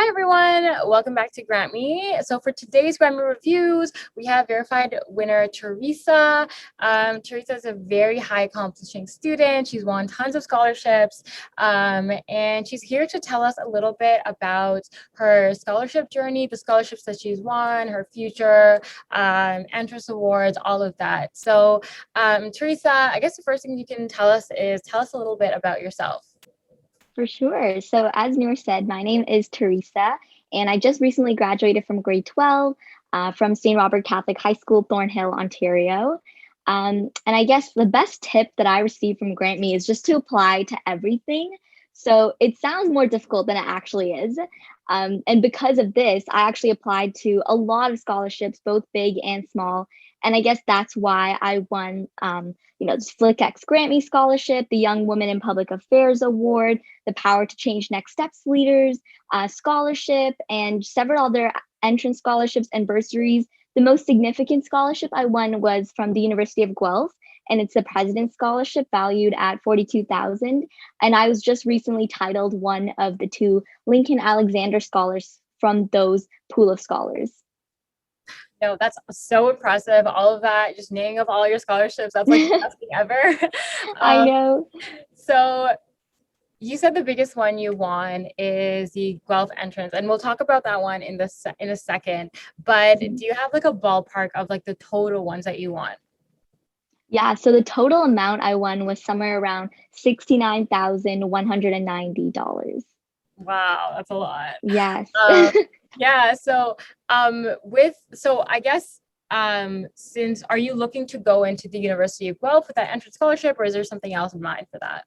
Hi everyone, welcome back to GrantMe. So for today's GrantMe reviews, we have verified winner Teresa. Teresa is a very high accomplishing student. She's won tons of scholarships, and she's here to tell us a little bit about her scholarship journey, the scholarships that she's won, her future, entrance awards, all of that. So Teresa, I guess the first thing you can tell us is tell us a little bit about yourself. For sure. So, as Noor said, my name is Teresa, and I just recently graduated from grade 12 from St. Robert Catholic High School, Thornhill, Ontario. And I guess the best tip that I received from GrantMe is just to apply to everything. So, it sounds more difficult than it actually is. And because of this, I actually applied to a lot of scholarships, both big and small. And I guess that's why I won, this FlickX GrantMe Scholarship, the Young Women in Public Affairs Award, the Power to Change Next Steps Leaders Scholarship, and several other entrance scholarships and bursaries. The most significant scholarship I won was from the University of Guelph, and it's a President's Scholarship valued at 42,000. And I was just recently titled one of the two Lincoln Alexander Scholars from those pool of scholars. No, that's so impressive. All of that, just naming of all your scholarships. That's like the best thing ever. I Um, know. so you said the biggest one you won is the Guelph entrance, and we'll talk about that one in a second. But do you have like a ballpark of like the total ones that you won? Yeah, so the total amount I won was somewhere around $69,190. Wow, that's a lot. Yes. Um, yeah. So I guess since are you looking to go into the University of Guelph with that entrance scholarship, or is there something else in mind for that?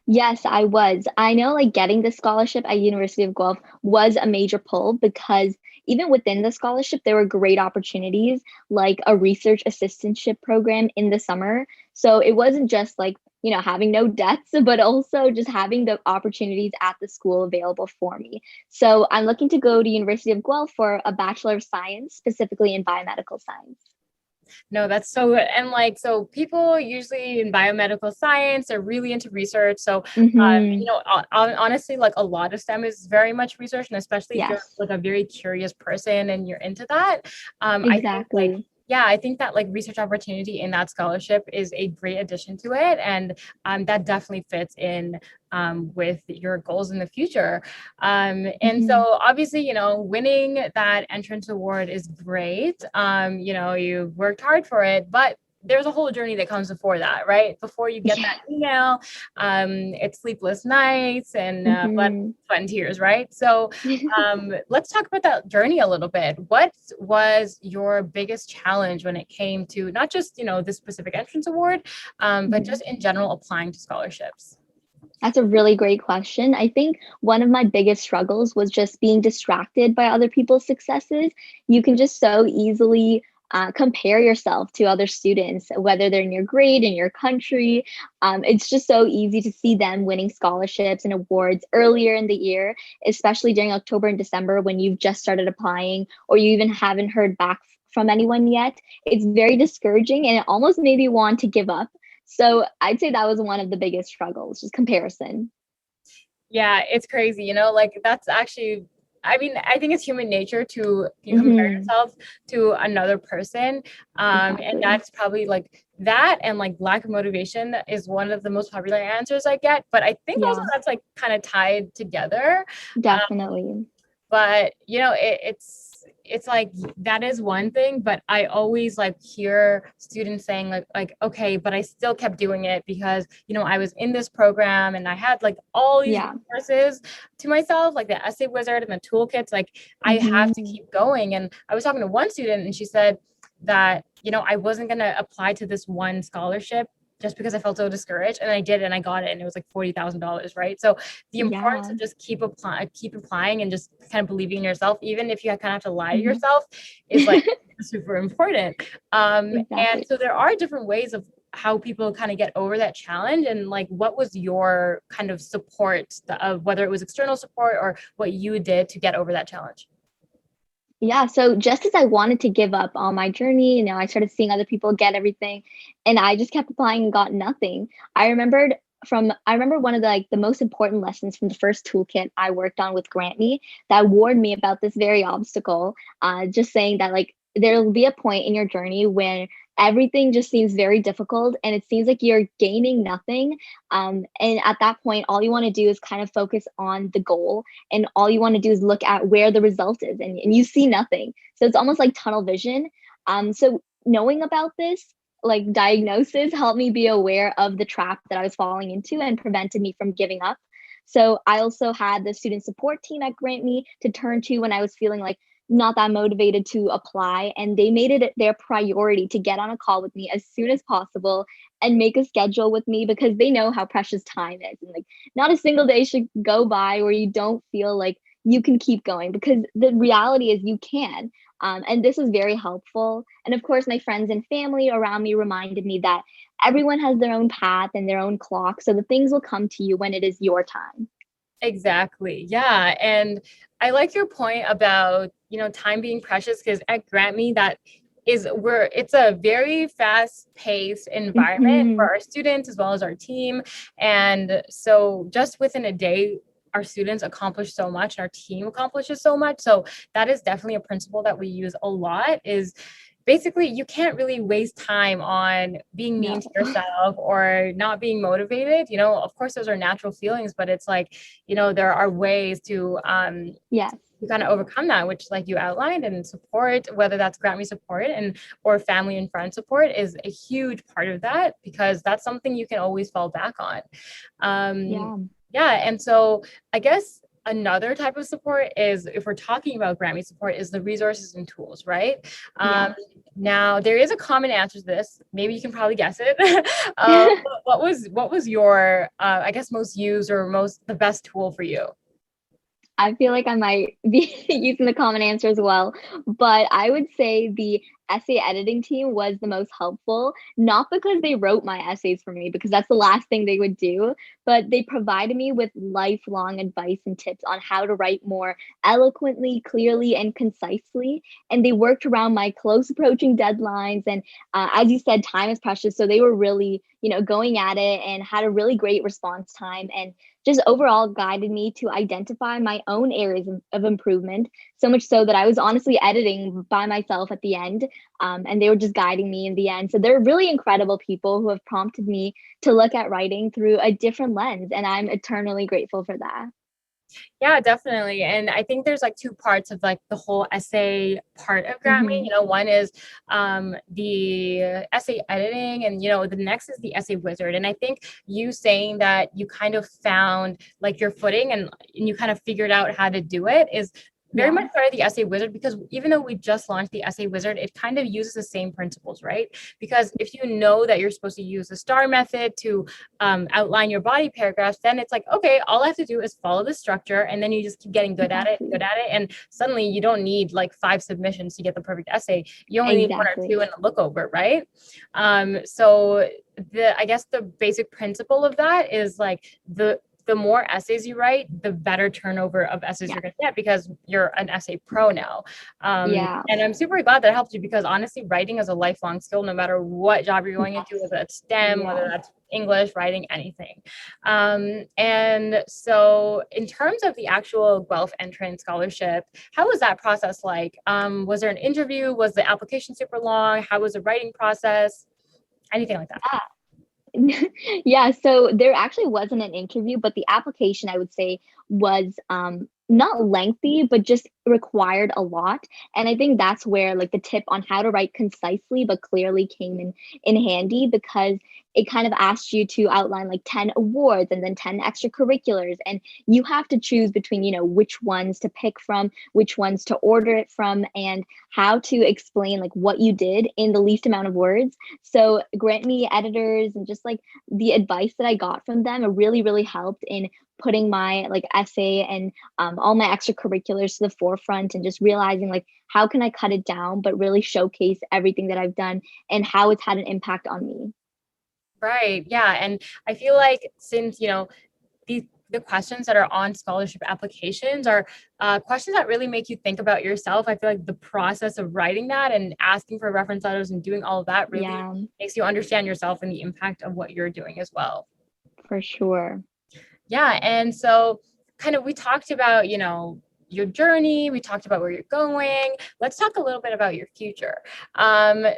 Yes, I was. I know like getting the scholarship at University of Guelph was a major pull because even within the scholarship, there were great opportunities like a research assistantship program in the summer. So it wasn't just like, having no debts, but also just having the opportunities at the school available for me. So I'm looking to go to University of Guelph for a Bachelor of Science, specifically in biomedical science. No, that's so good. And like, so people usually in biomedical science are really into research. So, Mm-hmm. honestly, like a lot of STEM is very much research, and especially if you're Yes, like a very curious person and you're into that, I think like, exactly. yeah, I think that like research opportunity in that scholarship is a great addition to it, and that definitely fits in with your goals in the future. And Mm-hmm. so obviously, winning that entrance award is great. You worked hard for it, but there's a whole journey that comes before that, right? Before you get Yeah. that email, it's sleepless nights and blood, Mm-hmm. sweat, and tears, right? So let's talk about that journey a little bit. What was your biggest challenge when it came to not just, this specific entrance award, but Mhm. just in general applying to scholarships? That's a really great question. I think one of my biggest struggles was just being distracted by other people's successes. You can just so easily compare yourself to other students, whether they're in your grade, in your country. It's just so easy to see them winning scholarships and awards earlier in the year, especially during October and December when you've just started applying or you even haven't heard back from anyone yet. It's very discouraging and it almost made me want to give up. So I'd say that was one of the biggest struggles, just comparison. Yeah, it's crazy, like that's actually, I mean, I think it's human nature to compare Hmm. yourself to another person. And Exactly. that's probably like that and like lack of motivation is one of the most popular answers I get. But I think also Yeah, that's like kind of tied together. definitely. But it's like that is one thing, but I always like hear students saying like okay, but I still kept doing it because I was in this program and I had like all these Yeah. resources to myself, like the essay wizard and the toolkits. Like I have to Hmm. keep going. And I was talking to one student and she said that I wasn't going to apply to this one scholarship just because I felt so discouraged, and I did, and I got it, and it was like $40,000, right? So the importance Yeah. of just keep applying, and just kind of believing in yourself, even if you kind of have to lie to Hmm. yourself, is like super important. And Exactly. so there are different ways of how people kind of get over that challenge, and like what was your kind of support of whether it was external support or what you did to get over that challenge? Yeah, so just as I wanted to give up on my journey, I started seeing other people get everything, and I just kept applying and got nothing. I remembered I remember one of the most important lessons from the first toolkit I worked on with GrantMe that warned me about this very obstacle. Just saying that like there will be a point in your journey when everything just seems very difficult and it seems like you're gaining nothing. And at that point, all you want to do is kind of focus on the goal, and all you want to do is look at where the result is, and you see nothing. So it's almost like tunnel vision. So knowing about this like diagnosis helped me be aware of the trap that I was falling into and prevented me from giving up. So I also had the student support team at GrantMe to turn to when I was feeling like not that motivated to apply. And they made it their priority to get on a call with me as soon as possible and make a schedule with me because they know how precious time is. And like not a single day should go by where you don't feel like you can keep going, because the reality is you can. And this was very helpful. And of course, my friends and family around me reminded me that everyone has their own path and their own clock. So the things will come to you when it is your time. Exactly. Yeah. And I like your point about, time being precious, because at GrantMe, that is where it's a very fast paced environment for Mhm. our students as well as our team. And so just within a day, our students accomplish so much and our team accomplishes so much. So that is definitely a principle that we use a lot, is basically you can't really waste time on being mean No. to yourself or not being motivated. Of course those are natural feelings, but it's like, there are ways Yes. to kind of overcome that, which like you outlined, and support, whether that's GrantMe support and or family and friend support, is a huge part of that, because that's something you can always fall back on. Yeah. Yeah, and so I guess another type of support is, if we're talking about GrantMe support, is the resources and tools, right? Yes. Now there is a common answer to this. Maybe you can probably guess it. What was your I guess most used or the best tool for you? I feel like I might be using the common answer as well, but I would say the essay editing team was the most helpful, not because they wrote my essays for me, because that's the last thing they would do, but they provided me with lifelong advice and tips on how to write more eloquently, clearly, and concisely. And they worked around my close approaching deadlines. And as you said, time is precious. So they were really, going at it and had a really great response time. And just overall guided me to identify my own areas of improvement, so much so that I was honestly editing by myself at the end, and they were just guiding me in the end. So they're really incredible people who have prompted me to look at writing through a different lens, and I'm eternally grateful for that. Yeah, definitely. And I think there's like two parts of like the whole essay part of GrantMe. Hmm. One is the essay editing, and the next is the essay wizard. And I think you saying that you kind of found like your footing, and you kind of figured out how to do it, is very Yeah. much part of the essay wizard, because even though we just launched the essay wizard, it kind of uses the same principles, right? Because if you know that you're supposed to use the star method to outline your body paragraphs, then it's like, okay, all I have to do is follow the structure, and then you just keep getting Exactly. good at it, and suddenly you don't need like 5 submissions to get the perfect essay. You only need one or two Exactly. and a look over, right? So I guess the basic principle of that is like the more essays you write, the better turnover of essays Yeah. you're going to get, because you're an essay pro now. Yeah. And I'm super glad that helped you, because honestly, writing is a lifelong skill, no matter what job you're going into, Yes. whether that's STEM, whether Yes. that's English, writing, anything. And so in terms of the actual Guelph entrance scholarship, how was that process like? Was there an interview? Was the application super long? How was the writing process? Anything like that? Yeah. Yeah, so there actually wasn't an interview, but the application I would say was not lengthy, but just required a lot. And I think that's where like the tip on how to write concisely but clearly came in handy, because it kind of asked you to outline like 10 awards and then 10 extracurriculars, and you have to choose between, which ones to pick from, which ones to order it from, and how to explain like what you did in the least amount of words. So GrantMe editors and just like the advice that I got from them, it really, really helped in putting my like essay and all my extracurriculars to the forefront, and just realizing like how can I cut it down but really showcase everything that I've done and how it's had an impact on me. Right. Yeah. And I feel like, since, the questions that are on scholarship applications are questions that really make you think about yourself. I feel like the process of writing that and asking for reference letters and doing all of that really Yeah. makes you understand yourself and the impact of what you're doing as well. For sure. Yeah. And so kind of we talked about, your journey, we talked about where you're going. Let's talk a little bit about your future.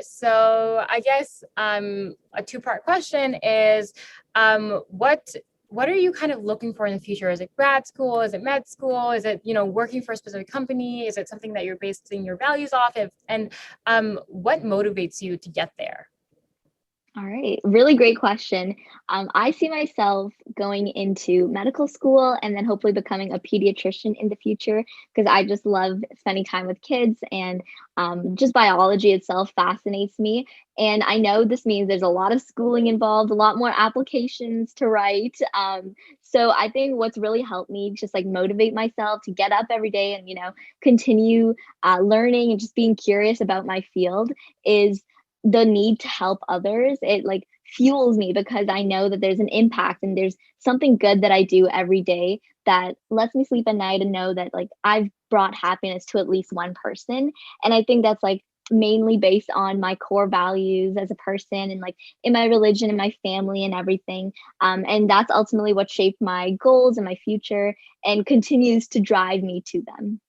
So I guess a two-part question is what are you kind of looking for in the future? Is it grad school? Is it med school? Is it, working for a specific company? Is it something that you're basing your values off of? And what motivates you to get there? All right, really great question. I see myself going into medical school and then hopefully becoming a pediatrician in the future because I just love spending time with kids and just biology itself fascinates me. And I know this means there's a lot of schooling involved, a lot more applications to write. So I think what's really helped me just like motivate myself to get up every day and, continue learning and just being curious about my field is the need to help others. It like fuels me because I know that there's an impact and there's something good that I do every day that lets me sleep at night and know that like I've brought happiness to at least one person. And I think that's like mainly based on my core values as a person and like in my religion and my family and everything. And that's ultimately what shaped my goals and my future and continues to drive me to them.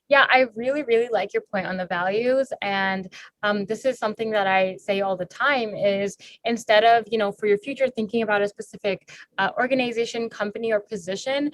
Yeah, I really, really like your point on the values. And this is something that I say all the time is instead of, for your future, thinking about a specific organization, company, or position,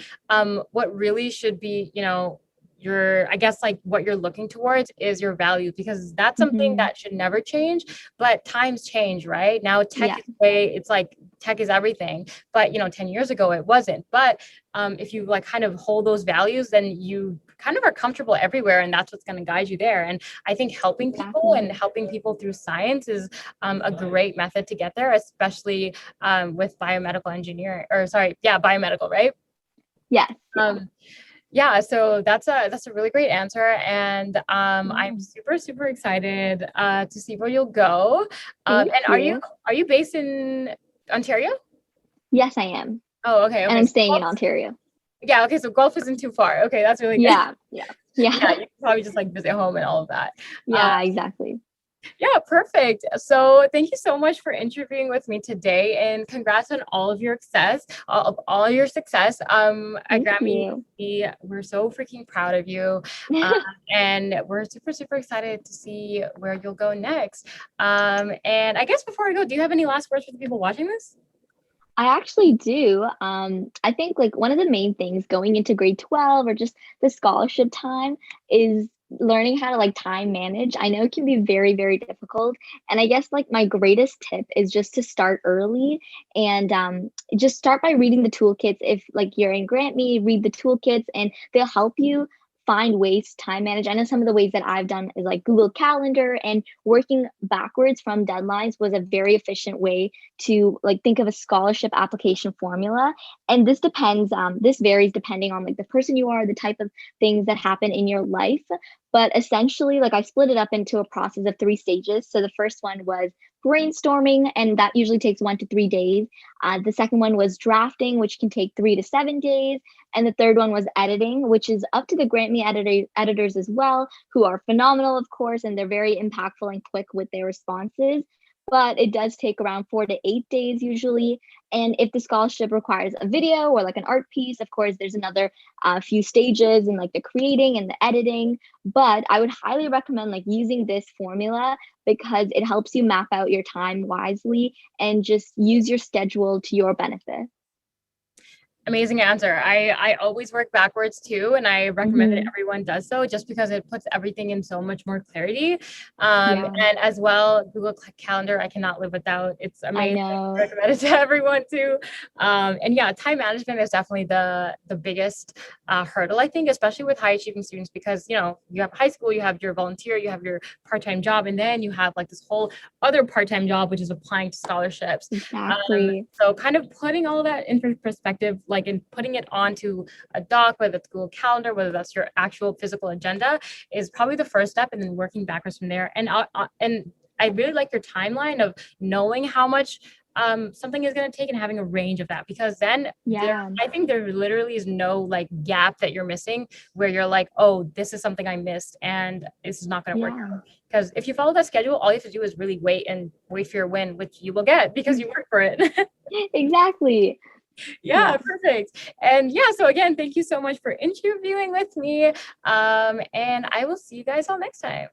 what really should be, I guess like what you're looking towards is your value, because that's something Mhm. that should never change, but times change, right? Now Yeah, it's like tech is everything, but 10 years ago it wasn't. But if you like kind of hold those values, then you kind of are comfortable everywhere, and that's what's going to guide you there. And I think exactly. helping people through science is a great method to get there, especially with biomedical engineering, or sorry, yeah, biomedical, right? Yes, yeah. Um, yeah, so that's a really great answer, and I'm Yeah. super super excited to see where you'll go. Thank And you. are you based in Ontario? Yes, I am, Oh, okay, and okay. I'm So staying in Ontario. yeah, okay. So Guelph isn't too far. Okay, that's really good. Yeah, yeah, Yeah, yeah, you can probably just like visit home and all of that. Um, yeah, exactly. yeah, perfect. So thank you so much for interviewing with me today, and congrats on all of your success, all your success. At Thank GrantMe, you. we're so freaking proud of you, um, and we're super super excited to see where you'll go next. And I guess before I go, do you have any last words for the people watching this? I actually do. I think like one of the main things going into grade 12 or just the scholarship time is learning how to like time manage. I know it can be very, very difficult. And I guess like my greatest tip is just to start early and just start by reading the toolkits. If like you're in GrantMe, read the toolkits and they'll help you find ways to time manage. I know some of the ways that I've done is like Google Calendar and working backwards from deadlines was a very efficient way to like think of a scholarship application formula. And this varies depending on like the person you are, the type of things that happen in your life, but essentially like I split it up into a process of 3 stages. So the first one was brainstorming, and that usually takes 1 to 3 days. The second one was drafting, which can take 3 to 7 days, and the third one was editing, which is up to the editors as well, who are phenomenal, of course, and they're very impactful and quick with their responses. But it does take around 4 to 8 days usually. And if the scholarship requires a video or like an art piece, of course, there's another few stages in like the creating and the editing. But I would highly recommend like using this formula because it helps you map out your time wisely and just use your schedule to your benefit. Amazing answer. I always work backwards too, and I recommend that Hmm. everyone does so just because it puts everything in so much more clarity. Yeah, And as well, Google Calendar, I cannot live without. It's I amazing. I know. recommend it to everyone too. And yeah, time management is definitely the biggest hurdle, I think, especially with high achieving students, because you have high school, you have your volunteer, you have your part-time job, and then you have like this whole other part-time job, which is applying to scholarships. Exactly. So kind of putting all of that into perspective, like in putting it onto a doc, whether it's Google Calendar, whether that's your actual physical agenda, is probably the first step, and then working backwards from there. And I really like your timeline of knowing how much something is going to take, and having a range of that, because then Yeah. I think there literally is no like gap that you're missing where you're like, oh, this is something I missed and this is not going to work Yeah. out. Because if you follow that schedule, all you have to do is really wait and wait for your win, which you will get because you work for it. Exactly. Yeah, Yes. perfect. And yeah, so again, thank you so much for interviewing with me. And I will see you guys all next time.